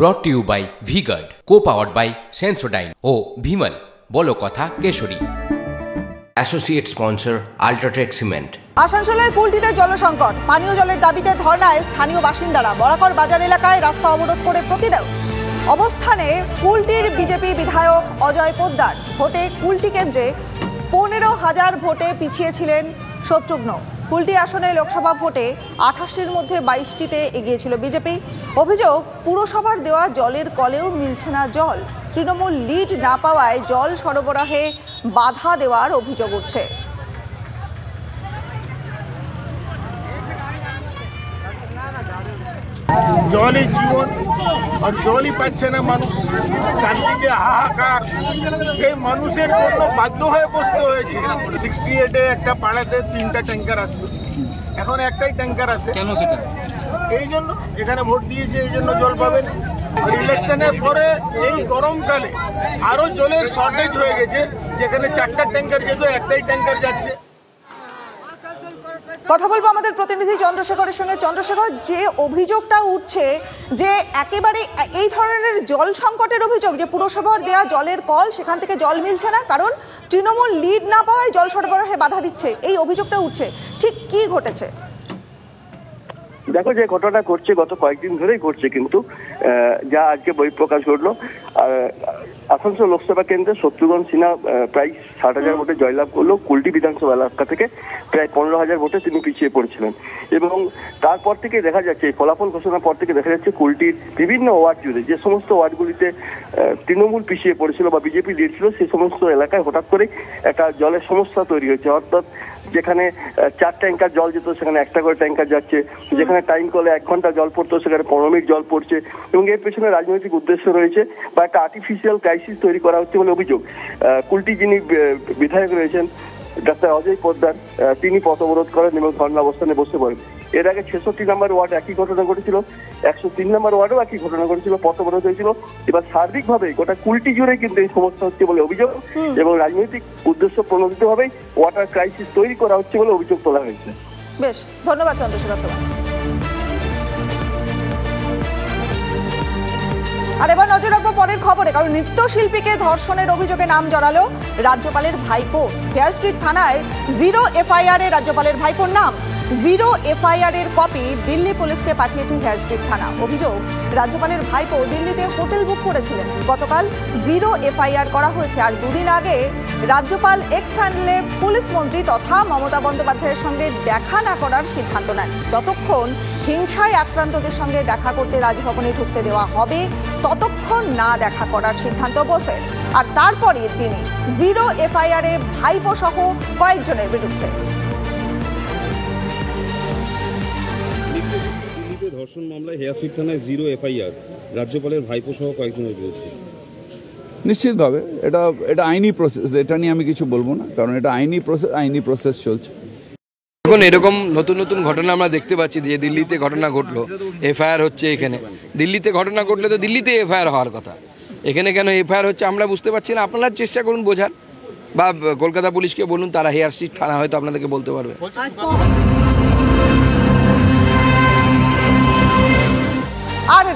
ব্রট to you by V-Guard, co-powered by Sensodyne ও ভিমল বলো কথা কেশরী। Associate sponsor UltraTech cement. আসানসোলের কুলটিতে জলসংকট, পানীয় জলের দাবিতে ধর্নায় স্থানীয় বাসিন্দারা। বরাকর বাজার এলাকায় রাস্তা অবরোধ করে প্রতিরোধ অবস্থানে কুলটির বিজেপি বিধায়ক অজয় পোদ্দার। ভোটে কুলটি কেন্দ্রে 15,000 ভোটে পিছিয়েছিলেন শত্রুঘ্ন। কুলটি আসনে লোকসভা ভোটে 88টির মধ্যে 22টিতে এগিয়েছিল বিজেপি। অভিযোগ, পুরসভার দেওয়া জলের কলেও মিলছে না জল। তৃণমূল লিড না পাওয়ায় জল সরবরাহে বাধা দেওয়ার অভিযোগ উঠছে। জলই জীবন, আর জলই পাচ্ছে না মানুষ। চারদিকে হাহাকার, সেই মানুষের জন্য বাধ্য হয়ে বসতে হয়েছে। 68-এ একটা পাড়াতে 3টা ট্যাঙ্কার আসতো, এখন একটাই ট্যাঙ্কার আসে। কেন সেটা? এই জন্য এখানে ভোট দিয়েছে, এই জন্য জল পাবেন। আর ইলেকশনের পরে এই গরমকালে আরো জলের শর্টেজ হয়ে গেছে, যেখানে 4টা ট্যাঙ্কার যেত, একটাই ট্যাঙ্কার যাচ্ছে। কথা বলবো আমাদের প্রতিনিধি চন্দ্রশেখরের সঙ্গে। চন্দ্রশেখর, যে অভিযোগটা উঠছে যে একেবারে এই ধরনের জল সংকটের অভিযোগ, যে পুরসভার দেয়া জলের কল সেখান থেকে জল মিলছে না, কারণ তৃণমূল লিড না পাওয়ায় জল সরবরাহে বাধা দিচ্ছে, এই অভিযোগটা উঠছে, ঠিক কি ঘটেছে? দেখো, যে ঘটনা ঘটছে গত কয়েকদিন ধরেই ঘটছে, কিন্তু যা আজকে বহিঃপ্রকাশ ঘটলো, আসানসোল লোকসভা কেন্দ্রে শত্রুঘ্ন সিনহা প্রায় 60,000 ভোটে জয়লাভ করলো। কুলটি বিধানসভা এলাকা থেকে প্রায় 15,000 ভোটে তিনি পিছিয়ে পড়েছিলেন। এবং তারপর থেকে দেখা যাচ্ছে, এই ফলাফল ঘোষণার পর থেকে দেখা যাচ্ছে কুলটির বিভিন্ন ওয়ার্ড জুড়ে যে সমস্ত ওয়ার্ডগুলিতে তৃণমূল পিছিয়ে পড়েছিল বা বিজেপি লিড ছিল, সেই সমস্ত এলাকায় হঠাৎ করে একটা জলের সমস্যা তৈরি হয়েছে। অর্থাৎ যেখানে 4 ট্যাঙ্কার জল যেত, সেখানে একটা করে ট্যাঙ্কার যাচ্ছে। যেখানে টাইম কলে 1 ঘন্টা জল পড়তো, সেখানে 15 মিনিট জল পড়ছে। এবং এর পেছনে রাজনৈতিক উদ্দেশ্য রয়েছে বা একটা আর্টিফিশিয়াল ক্রাইসিস তৈরি করা হচ্ছে বলে অভিযোগ। কুলটি যিনি বিধায়ক রয়েছেন ডাক্তার অজয় পোদ্দার, তিনি পথ অবরোধ করেন এবং ধর্ণা অবস্থানে বসে পড়েন। এর আগে 66 নম্বর ওয়ার্ড একই ঘটনা ঘটেছিল, 103 নম্বর ওয়ার্ডেও একই ঘটনা ঘটেছিল, পথ অবরোধ হয়েছিল। এবার সার্বিকভাবে গোটা কুলটি জুড়ে কিন্তু এই সমস্যা হচ্ছে বলে অভিযোগ এবং রাজনৈতিক উদ্দেশ্য প্রণোদিতভাবেই ওয়াটার ক্রাইসিস তৈরি করা হচ্ছে বলে অভিযোগ তোলা হয়েছে। বেশ, ধন্যবাদ চন্দ্রশেখর তোমায়। আর এবার নজর রাখবো পরের খবরে, কারণ নৃত্যশিল্পীকে ধর্ষণের অভিযোগে নাম জড়ালো রাজ্যপালের ভাইপো। হেয়ার স্ট্রিট থানায় 0 FIR এ রাজ্যপালের ভাইপোর নাম। 0 FIR এর কপি দিল্লি পুলিশকে পাঠিয়েছে হেয়ার স্ট্রিট থানা। অভিযোগ, রাজ্যপালের ভাইপো দিল্লিতে হোটেল বুক করেছিলেন। গতকাল 0 FIR করা হয়েছে। আর দুদিন আগে রাজ্যপাল এক্স হ্যান্ডলে পুলিশ মন্ত্রী তথা মমতা বন্দ্যোপাধ্যায়ের সঙ্গে দেখা না করার সিদ্ধান্ত নেন। যতক্ষণ হিংসায় আক্রান্তদের সঙ্গে দেখা করতে রাজভবনে ঢুকতে দেওয়া হবে, ততক্ষণ না দেখা করার সিদ্ধান্ত বসে। আর তারপরের দিনে 0 FIR এ ভাইপো সহ কয়েকজনের বিরুদ্ধে। ধর্ষণ মামলায় হেয়ার স্ট্রিট থানায় 0 FIR, রাজ্যপালের ভাইপো সহ কয়েকজনের বিরুদ্ধে। নিশ্চিতভাবে এটা আইনি প্রসেস, এটা নিয়ে আমি কিছু বলবো না, কারণ এটা আইনি প্রসেস চলছে। এখন এরকম নতুন নতুন ঘটনা আমরা দেখতে পাচ্ছি, যে দিল্লিতে ঘটনা ঘটলো, FIR হচ্ছে। এখানে দিল্লিতে ঘটনা ঘটলে তো দিল্লিতে FIR হওয়ার কথা, এখানে কেন FIR হচ্ছে আমরা বুঝতে পারছি না। আপনারা চেষ্টা করুন বোঝার, বা কলকাতা পুলিশকে বলুন, তারা হেয়ার স্ট্রিট থানা হয়তো আপনাদেরকে বলতে পারবে। আর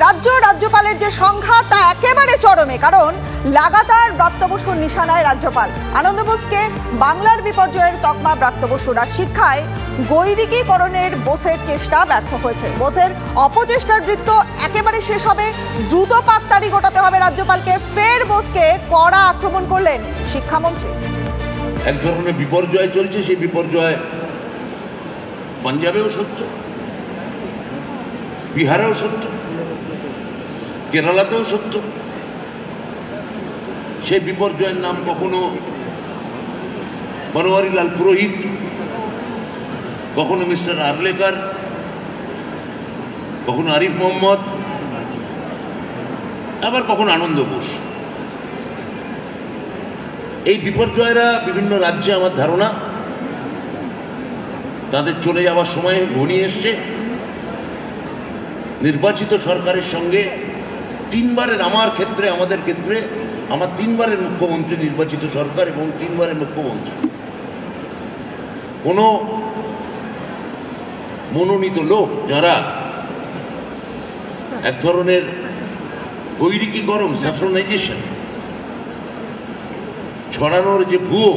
রাজ্যপালের যে সংঘাত তা একেবারে চরমে, কারণ লাগাতার ব্রাত্য বসুর নিশানায় রাজ্যপাল। আনন্দ বোসকে বাংলার বিপর্যয়ের তকমা ব্রাত্য বসুর। আর শিক্ষায় গৈরিকীকরণের বোসের চেষ্টা ব্যর্থ হয়েছে। বোসের অপচেষ্টার বৃত্ত একেবারে শেষ হবে, দ্রুত পাকতাড়ি গোটাতে হবে রাজ্যপালকে। ফের বোসকে কড়া আক্রমণ করলেন শিক্ষামন্ত্রী। এক ধরনের বিপর্যয় চলছে, সেই বিপর্যয় পাঞ্জাবেও সত্য, বিহারেও সত্য, কেরালাতেও সত্য। সেই বিপর্যয়ের নাম কখনো বনোয়ারিলাল পুরোহিত, কখনো মিস্টার আরলেকার, কখনো আরিফ মোহাম্মদ, আবার কখনো আনন্দ বোস। এই বিপর্যয়রা বিভিন্ন রাজ্যে, আমার ধারণা তাদের চলে যাওয়ার সময় ঘনিয়ে এসছে। নির্বাচিত সরকারের সঙ্গে 3 বারের, আমাদের ক্ষেত্রে আমার 3 বারের মুখ্যমন্ত্রী, নির্বাচিত সরকার এবং 3 বারের মুখ্যমন্ত্রী, কোনো মনোনীত লোক যারা এক ধরনের গৈরিকীকরণ, স্যাফ্রনাইজেশন, ছড়ানোর যে ভুয়ো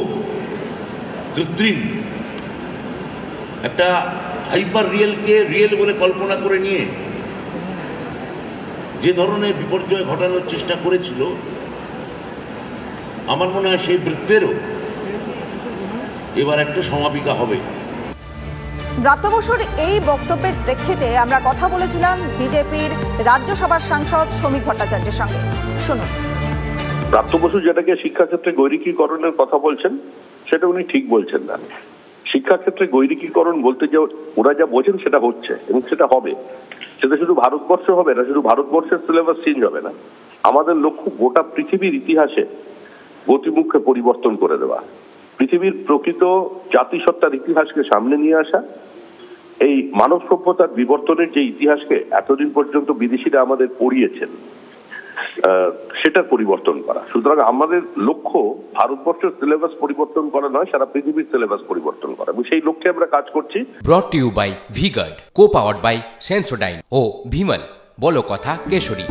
কৃত্রিম একটা হাইপার রিয়েলকে রিয়েল বলে কল্পনা করে নিয়ে যে ধরনের বিপর্যয় ঘটানোর চেষ্টা করেছিল, আমার মনে হয় সেই বৃত্তেরও এবার একটা সমাপিকা হবে। ব্রাত্য বসুর এই বক্তব্যের প্রেক্ষিতে আমরা কথা বলেছিলাম বিজেপির রাজ্যসভার সাংসদ শ্রমিক ভট্টাচার্যের সঙ্গে। শুনুন। ব্রাত্য বসু যেটাকে শিক্ষাক্ষেত্রে গৈরিকীকরণের কথা বলছেন সেটা উনি ঠিক বলছেন না। শিক্ষাক্ষেত্রে গৈরিকীকরণ বলতে যে ওরা যা বোঝেন সেটা হচ্ছে এবং সেটা হবে। সেটা শুধু ভারতবর্ষ হবে না, শুধু ভারতবর্ষের সিলেবাস চেঞ্জ হবে না, আমাদের লক্ষ্য গোটা পৃথিবীর ইতিহাসে গতিমুখে পরিবর্তন করে দেওয়া, পৃথিবীর প্রকৃত জাতিসত্তার ইতিহাসকে সামনে নিয়ে আসা, এই মানব সভ্যতার বিবর্তনের যে ইতিহাসকে এতদিন পর্যন্ত বিদেশিরা আমাদের পড়িয়েছেন সেটা পরিবর্তন করা। সুতরাং আমাদের লক্ষ্য ভারতবর্ষের সিলেবাস পরিবর্তন করা নয়, সারা পৃথিবীর সিলেবাস পরিবর্তন করা, এবং সেই লক্ষ্যে আমরা কাজ করছি। Brought to you by V-Guard, co-powered by Sensodyne ও ভিমল, বলো কথা কেশরী।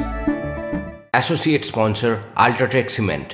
Associate sponsor UltraTech cement.